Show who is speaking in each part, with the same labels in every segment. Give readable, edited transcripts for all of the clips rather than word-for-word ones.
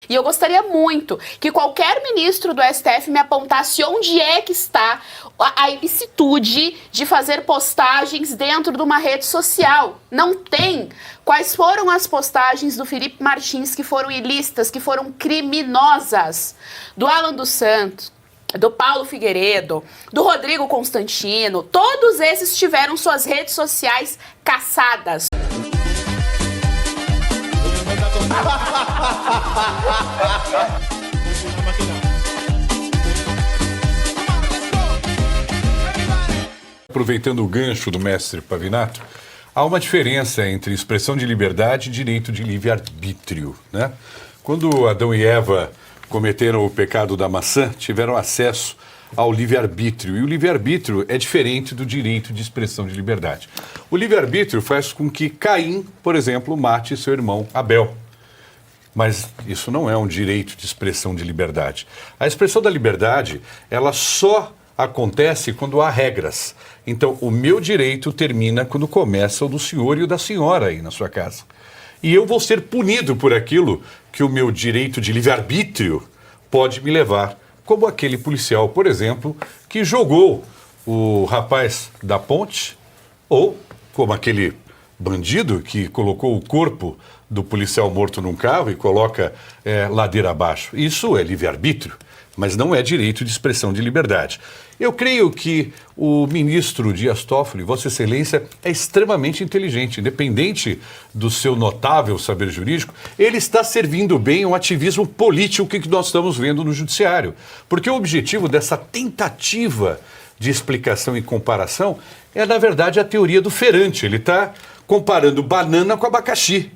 Speaker 1: E eu gostaria muito que qualquer ministro do STF me apontasse onde é que está a ilicitude de fazer postagens dentro de uma rede social. Não tem. Quais foram as postagens do Felipe Martins que foram ilícitas, que foram criminosas? Do Alan dos Santos, do Paulo Figueiredo, do Rodrigo Constantino, todos esses tiveram suas redes sociais caçadas.
Speaker 2: Aproveitando o gancho do mestre Pavinato, há uma diferença entre expressão de liberdade e direito de livre-arbítrio, né? Quando Adão e Eva cometeram o pecado da maçã, tiveram acesso ao livre-arbítrio. E o livre-arbítrio é diferente do direito de expressão de liberdade. O livre-arbítrio faz com que Caim, por exemplo, mate seu irmão Abel. Mas isso não é um direito de expressão de liberdade. A expressão da liberdade, ela só acontece quando há regras. Então, o meu direito termina quando começa o do senhor e o da senhora aí na sua casa. E eu vou ser punido por aquilo que o meu direito de livre-arbítrio pode me levar. Como aquele policial, por exemplo, que jogou o rapaz da ponte, ou como aquele bandido que colocou o corpo do policial morto num carro e coloca ladeira abaixo. Isso é livre-arbítrio, mas não é direito de expressão de liberdade. Eu creio que o ministro Dias Toffoli, Vossa Excelência, é extremamente inteligente, independente do seu notável saber jurídico, ele está servindo bem um ativismo político que nós estamos vendo no judiciário. Porque o objetivo dessa tentativa de explicação e comparação é, na verdade, a teoria do feirante. Ele está comparando banana com abacaxi.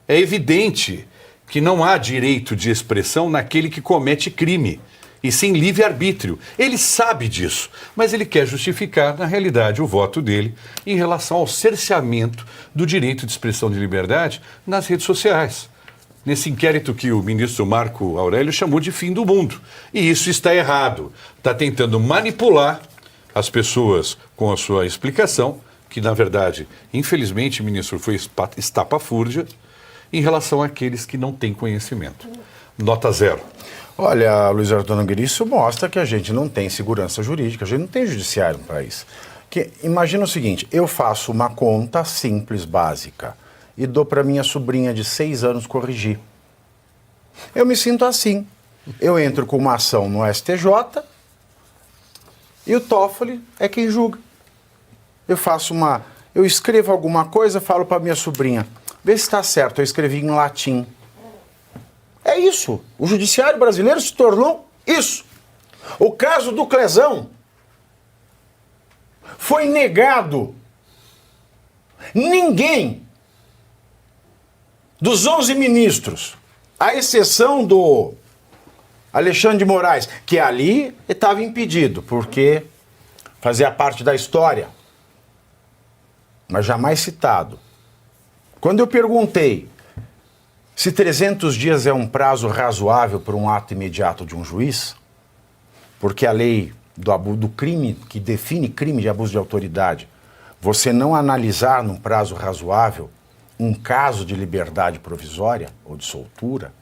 Speaker 2: É evidente que não há direito de expressão naquele que comete crime, e sim livre-arbítrio. Ele sabe disso, mas ele quer justificar, na realidade, o voto dele em relação ao cerceamento do direito de expressão de liberdade nas redes sociais. Nesse inquérito que o ministro Marco Aurélio chamou de fim do mundo. E isso está errado. Está tentando manipular as pessoas com a sua explicação, que, na verdade, infelizmente, ministro, foi estapafúrdia, em relação àqueles que não têm conhecimento. Nota 0.
Speaker 3: Olha, Luiz Arthur Nogueira, isso mostra que a gente não tem segurança jurídica, a gente não tem judiciário no país. Imagina o seguinte, eu faço uma conta simples, básica, e dou para minha sobrinha de 6 anos corrigir. Eu me sinto assim. Eu entro com uma ação no STJ e o Toffoli é quem julga. Eu escrevo alguma coisa, falo para minha sobrinha, vê se está certo, eu escrevi em latim. É isso. O judiciário brasileiro se tornou isso. O caso do Clezão foi negado. Ninguém dos 11 ministros, à exceção do Alexandre de Moraes, que ali estava impedido, porque fazia parte da história, mas jamais citado. Quando eu perguntei se 300 dias é um prazo razoável para um ato imediato de um juiz, porque a lei do crime, que define crime de abuso de autoridade, você não analisar num prazo razoável um caso de liberdade provisória ou de soltura,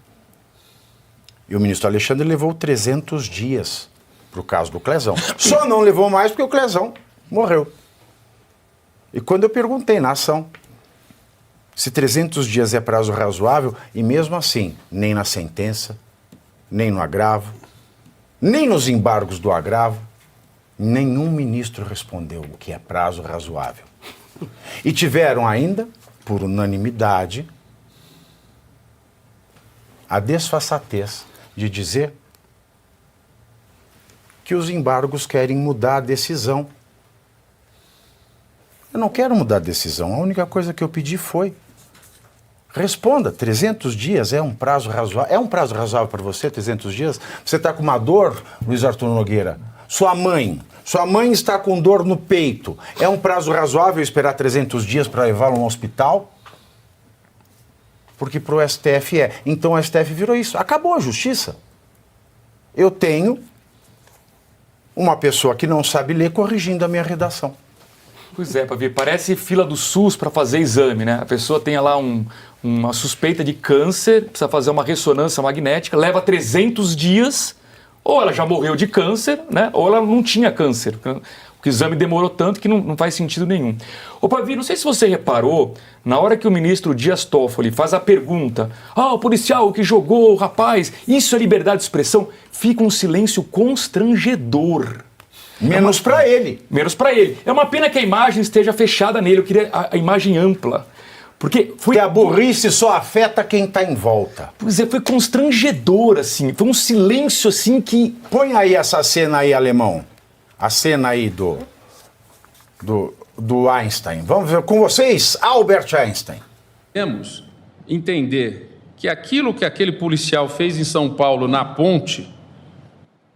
Speaker 3: e o ministro Alexandre levou 300 dias para o caso do Clezão. Só não levou mais porque o Clezão morreu. E quando eu perguntei na ação se 300 dias é prazo razoável, e mesmo assim, nem na sentença, nem no agravo, nem nos embargos do agravo, nenhum ministro respondeu o que é prazo razoável. E tiveram ainda, por unanimidade, a desfaçatez de dizer que os embargos querem mudar a decisão. Eu não quero mudar a decisão, a única coisa que eu pedi foi responda, 300 dias é um prazo razoável? É um prazo razoável para você, 300 dias? Você está com uma dor, Luiz Arthur Nogueira? Sua mãe está com dor no peito. É um prazo razoável esperar 300 dias para levá-lo a um hospital? Porque para o STF é. Então o STF virou isso. Acabou a justiça. Eu tenho uma pessoa que não sabe ler corrigindo a minha redação.
Speaker 4: Pois é, Pavê, parece fila do SUS para fazer exame, né? A pessoa tem lá uma suspeita de câncer, precisa fazer uma ressonância magnética, leva 300 dias, ou ela já morreu de câncer, né? Ou ela não tinha câncer. O exame demorou tanto que não faz sentido nenhum. Ô Pavê, não sei se você reparou, na hora que o ministro Dias Toffoli faz a pergunta, o policial que jogou o rapaz, isso é liberdade de expressão, fica um silêncio constrangedor.
Speaker 3: Menos para ele.
Speaker 4: Menos para ele. É uma pena que a imagem esteja fechada nele, eu queria a imagem ampla. Porque
Speaker 3: a burrice só afeta quem está em volta.
Speaker 4: Pois é, foi constrangedor, assim, foi um silêncio assim que...
Speaker 3: Põe aí essa cena aí, alemão. A cena aí do Einstein. Vamos ver com vocês, Albert Einstein.
Speaker 5: Temos entender que aquilo que aquele policial fez em São Paulo, na ponte,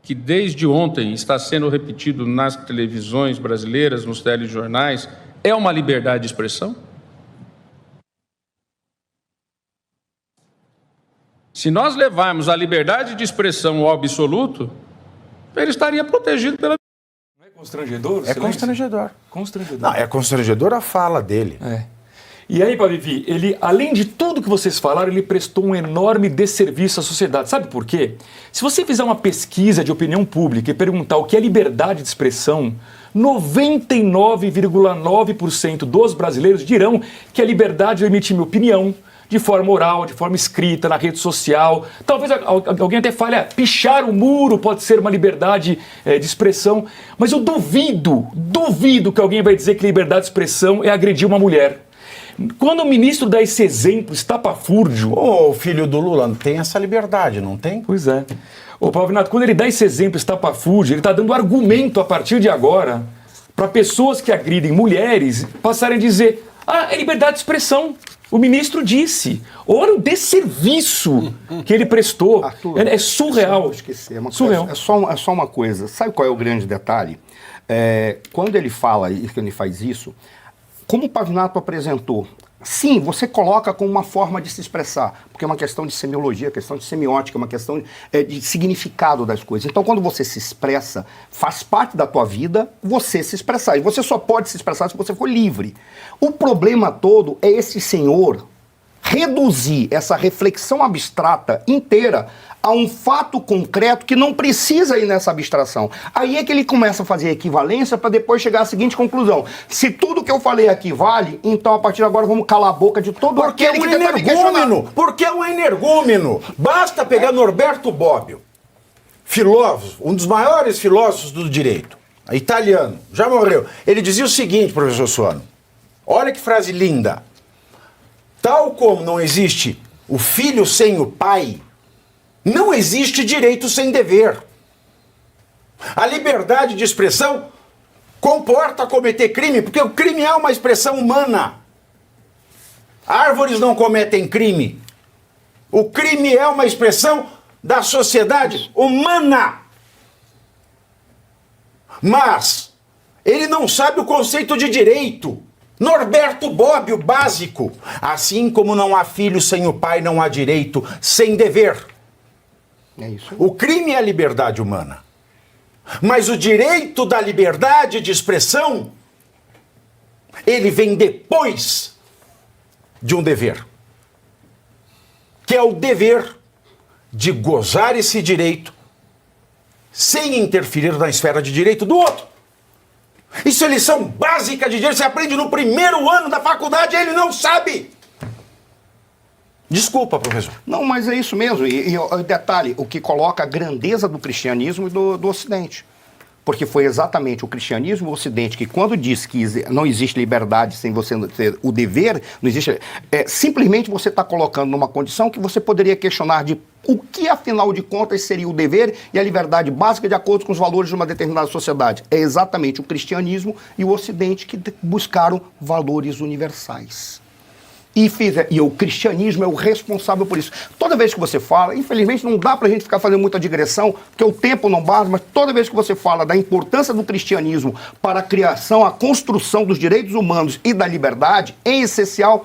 Speaker 5: que desde ontem está sendo repetido nas televisões brasileiras, nos telejornais, é uma liberdade de expressão? Se nós levarmos a liberdade de expressão ao absoluto, ele estaria protegido pela...
Speaker 4: Não é constrangedor?
Speaker 3: É constrangedor.
Speaker 4: Constrangedor.
Speaker 3: Não, é constrangedor a fala dele.
Speaker 4: É. E aí, Pavê, ele, além de tudo que vocês falaram, ele prestou um enorme desserviço à sociedade. Sabe por quê? Se você fizer uma pesquisa de opinião pública e perguntar o que é liberdade de expressão, 99,9% dos brasileiros dirão que a liberdade de emitir minha opinião de forma oral, de forma escrita, na rede social. Talvez alguém até fale, pichar o muro pode ser uma liberdade de expressão, mas eu duvido que alguém vai dizer que liberdade de expressão é agredir uma mulher. Quando o ministro dá esse exemplo estapafúrdio...
Speaker 3: O filho do Lula tem essa liberdade, não tem?
Speaker 4: Pois é. Ô, Pavinato, quando ele dá esse exemplo estapafúrdio, ele está dando argumento a partir de agora para pessoas que agridem mulheres passarem a dizer, é liberdade de expressão. O ministro disse. Olha o desserviço que ele prestou.
Speaker 6: Arthur,
Speaker 4: é surreal.
Speaker 6: Não esquecer,
Speaker 4: surreal.
Speaker 6: É só uma coisa. Sabe qual é o grande detalhe? Quando ele fala e que ele faz isso, como o Pavinato apresentou, sim, você coloca como uma forma de se expressar, porque é uma questão de semiologia, questão de semiótica, uma questão de significado das coisas. Então, quando você se expressa, faz parte da tua vida você se expressar. E você só pode se expressar se você for livre. O problema todo é esse senhor reduzir essa reflexão abstrata inteira a um fato concreto que não precisa ir nessa abstração. Aí é que ele começa a fazer a equivalência para depois chegar à seguinte conclusão. Se tudo que eu falei aqui vale, então a partir de agora vamos calar a boca de todo aquele que tentar me questionar.
Speaker 3: Porque é um energúmeno. Basta pegar Norberto Bobbio, filósofo, um dos maiores filósofos do direito, italiano, já morreu. Ele dizia o seguinte, professor Suano, olha que frase linda. Tal como não existe o filho sem o pai, não existe direito sem dever. A liberdade de expressão comporta cometer crime, porque o crime é uma expressão humana. Árvores não cometem crime. O crime é uma expressão da sociedade humana. Mas ele não sabe o conceito de direito. Norberto Bobbio, básico. Assim como não há filho sem o pai, não há direito sem dever.
Speaker 6: É isso.
Speaker 3: O crime é a liberdade humana. Mas o direito da liberdade de expressão, ele vem depois de um dever. Que é o dever de gozar esse direito sem interferir na esfera de direito do outro. Isso é lição básica de direito. Você aprende no primeiro ano da faculdade e ele não sabe. Desculpa, professor.
Speaker 6: Não, mas é isso mesmo. E detalhe, o que coloca a grandeza do cristianismo e do Ocidente. Porque foi exatamente o cristianismo e o Ocidente que, quando diz que não existe liberdade sem você ter o dever, não existe. Simplesmente você está colocando numa condição que você poderia questionar de o que, afinal de contas, seria o dever e a liberdade básica de acordo com os valores de uma determinada sociedade. É exatamente o cristianismo e o Ocidente que buscaram valores universais. E o cristianismo é o responsável por isso. Toda vez que você fala, infelizmente não dá pra gente ficar fazendo muita digressão, porque o tempo não basta, mas toda vez que você fala da importância do cristianismo para a criação, a construção dos direitos humanos e da liberdade, em essencial,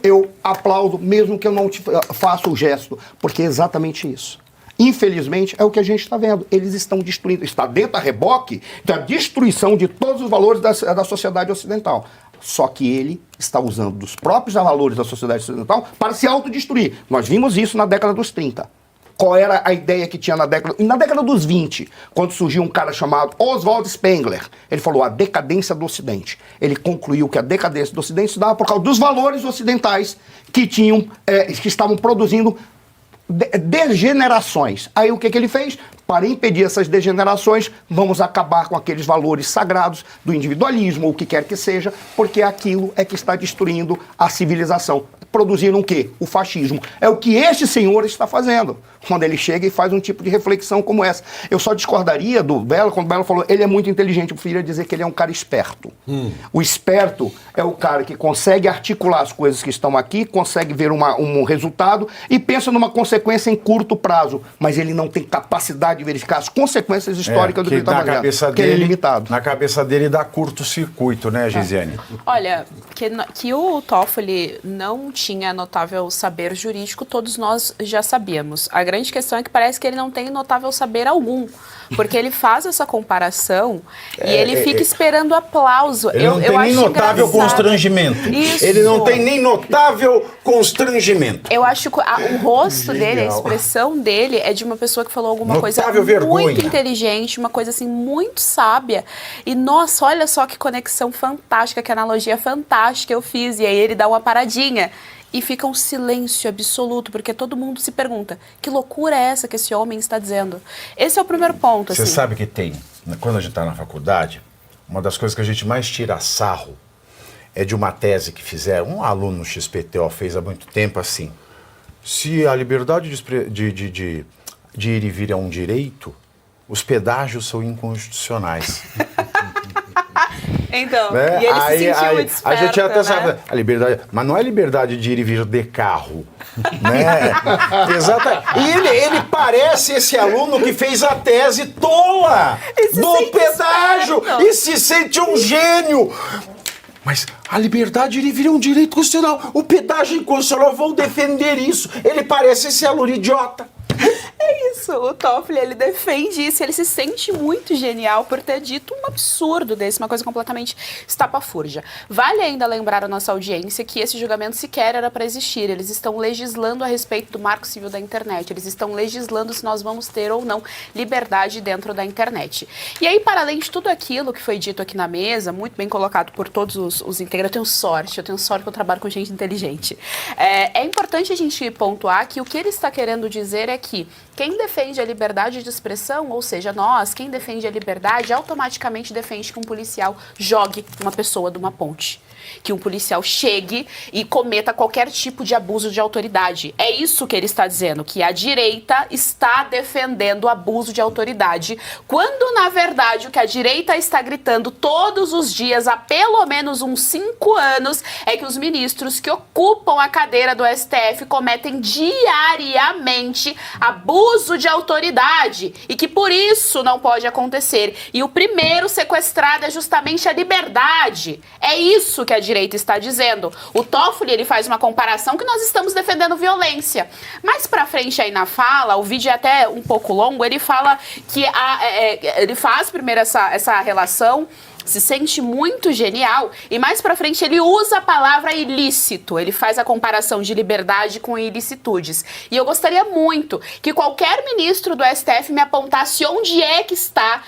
Speaker 6: eu aplaudo, mesmo que eu não te faça o gesto, porque é exatamente isso. Infelizmente, é o que a gente está vendo. Eles estão destruindo. Está dentro da reboque da destruição de todos os valores da sociedade ocidental. Só que ele está usando dos próprios valores da sociedade ocidental para se autodestruir. Nós vimos isso na década dos 30. Qual era a ideia que tinha na década dos 20, quando surgiu um cara chamado Oswald Spengler. Ele falou a decadência do Ocidente. Ele concluiu que a decadência do Ocidente se dava por causa dos valores ocidentais que estavam produzindo degenerações. Aí o que ele fez? Para impedir essas degenerações, vamos acabar com aqueles valores sagrados do individualismo, ou o que quer que seja, porque aquilo é que está destruindo a civilização. Produzindo o quê? O fascismo. É o que este senhor está fazendo, quando ele chega e faz um tipo de reflexão como essa. Eu só discordaria do Belo, quando o Belo falou, ele é muito inteligente, eu preferia dizer que ele é um cara esperto. O esperto é o cara que consegue articular as coisas que estão aqui, consegue ver um resultado e pensa numa consequência em curto prazo, mas ele não tem capacidade de verificar as consequências históricas do que ele está fazendo, porque ele é limitado.
Speaker 3: Na cabeça dele dá curto-circuito, né, Gisiane?
Speaker 1: Olha, que o Toffoli não tinha notável saber jurídico, todos nós já sabíamos. A grande questão é que parece que ele não tem notável saber algum, porque ele faz essa comparação e ele fica esperando aplauso.
Speaker 3: Ele não tem nem notável constrangimento.
Speaker 1: Isso.
Speaker 3: Ele não tem nem notável constrangimento.
Speaker 1: Eu acho que o rosto dele, a expressão dele é de uma pessoa que falou alguma coisa
Speaker 3: Notável vergonha.
Speaker 1: muito inteligente, uma coisa assim muito sábia. E nossa, olha só que conexão fantástica, que analogia fantástica eu fiz. E aí ele dá uma paradinha. E fica um silêncio absoluto, porque todo mundo se pergunta, que loucura é essa que esse homem está dizendo? Esse é o primeiro ponto.
Speaker 3: Você
Speaker 1: assim.
Speaker 3: sabe que tem, quando a gente está na faculdade, uma das coisas que a gente mais tira sarro é de uma tese que fizeram, um aluno no XPTO fez há muito tempo assim, se a liberdade de ir e vir é um direito, os pedágios são inconstitucionais.
Speaker 1: Então,
Speaker 3: Né?
Speaker 1: e ele se sentiu muito
Speaker 3: a gente
Speaker 1: esperto,
Speaker 3: até
Speaker 1: né?
Speaker 3: sabe, a liberdade, mas não é liberdade de ir e vir de carro, né? Exato. E ele parece esse aluno que fez a tese tola do pedágio e se sente um gênio. Mas a liberdade de ir e vir é um direito constitucional. O pedágio inconstitucional, vou defender isso. Ele parece esse aluno idiota.
Speaker 1: É isso, o Toffoli, ele defende isso, ele se sente muito genial por ter dito um absurdo desse, uma coisa completamente estapafúrdia. Vale ainda lembrar a nossa audiência que esse julgamento sequer era para existir, eles estão legislando a respeito do Marco Civil da Internet, eles estão legislando se nós vamos ter ou não liberdade dentro da internet. E aí, para além de tudo aquilo que foi dito aqui na mesa, muito bem colocado por todos os integrantes, eu tenho sorte que eu trabalho com gente inteligente. É importante a gente pontuar que o que ele está querendo dizer é que quem defende a liberdade de expressão, ou seja, nós, quem defende a liberdade, automaticamente defende que um policial jogue uma pessoa de uma ponte. Que um policial chegue e cometa qualquer tipo de abuso de autoridade. É isso que ele está dizendo, que a direita está defendendo o abuso de autoridade, quando, na verdade, o que a direita está gritando todos os dias, há pelo menos uns 5 anos, é que os ministros que ocupam a cadeira do STF cometem diariamente abuso de autoridade e que por isso não pode acontecer. E o primeiro sequestrado é justamente a liberdade. É isso que a direita está dizendo. O Toffoli, ele faz uma comparação que nós estamos defendendo violência. Mais pra frente aí na fala, o vídeo é até um pouco longo, ele fala que ele faz primeiro essa relação, se sente muito genial, e mais pra frente ele usa a palavra ilícito, ele faz a comparação de liberdade com ilicitudes. E eu gostaria muito que qualquer ministro do STF me apontasse onde é que está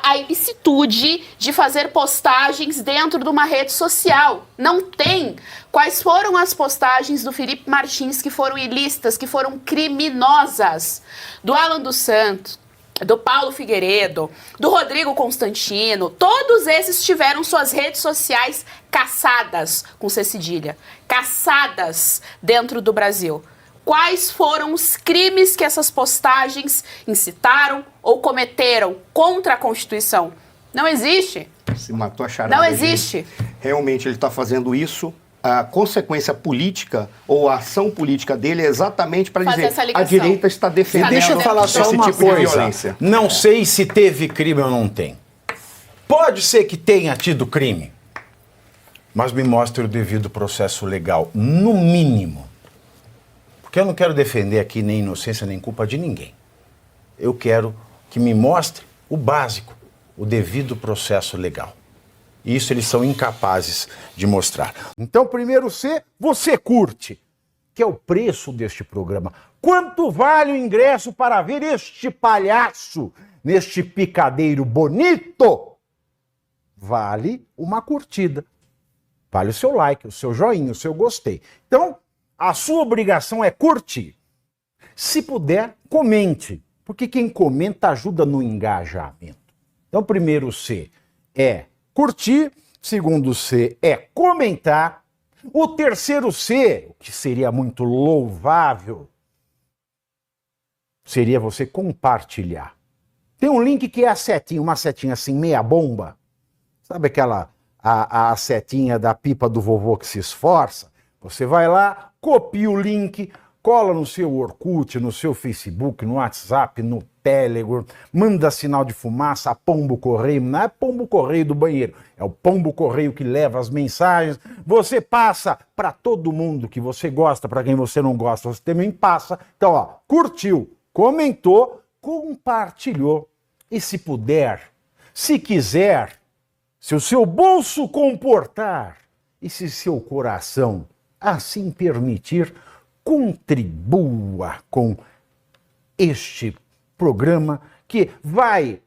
Speaker 1: a ilicitude de fazer postagens dentro de uma rede social. Não tem. Quais foram as postagens do Felipe Martins que foram ilícitas, que foram criminosas? Do Alan dos Santos, do Paulo Figueiredo, do Rodrigo Constantino, todos esses tiveram suas redes sociais caçadas, com C cedilha, caçadas dentro do Brasil. Quais foram os crimes que essas postagens incitaram ou cometeram contra a Constituição? Não existe.
Speaker 6: Se matou a charada.
Speaker 1: Não existe.
Speaker 6: Gente. Realmente ele está fazendo isso. A consequência política ou a ação política dele é exatamente para dizer a direita está defendendo
Speaker 3: Deixa eu falar só
Speaker 6: esse
Speaker 3: uma
Speaker 6: tipo de
Speaker 3: coisa.
Speaker 6: violência.
Speaker 3: Não sei se teve crime ou não tem. Pode ser que tenha tido crime, mas me mostre o devido processo legal, no mínimo. Porque eu não quero defender aqui nem inocência nem culpa de ninguém. eu quero que me mostre o básico, o devido processo legal. Isso eles são incapazes de mostrar. Então, primeiro C, você curte, que é o preço deste programa. Quanto vale o ingresso para ver este palhaço neste picadeiro bonito? Vale uma curtida. Vale o seu like, o seu joinha, o seu gostei. Então, a sua obrigação é curtir. Se puder, comente, porque quem comenta ajuda no engajamento. Então, primeiro C é curtir, segundo C é comentar, o terceiro C, o que seria muito louvável, seria você compartilhar. Tem um link que é a setinha, uma setinha assim, meia bomba. Sabe aquela, a setinha da pipa do vovô que se esforça? Você vai lá, copia o link, cola no seu Orkut, no seu Facebook, no WhatsApp, no Telegram, manda sinal de fumaça, pombo correio, não é pombo correio do banheiro, é o pombo correio que leva as mensagens, você passa para todo mundo que você gosta, para quem você não gosta, você também passa. Então, ó, curtiu, comentou, compartilhou, e se puder, se quiser, se o seu bolso comportar, e se seu coração assim permitir, contribua com este programa que vai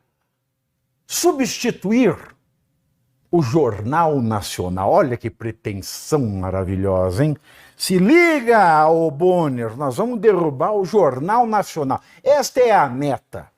Speaker 3: substituir o Jornal Nacional. Olha que pretensão maravilhosa, hein? Se liga, ô Bonner, nós vamos derrubar o Jornal Nacional. Esta é a meta.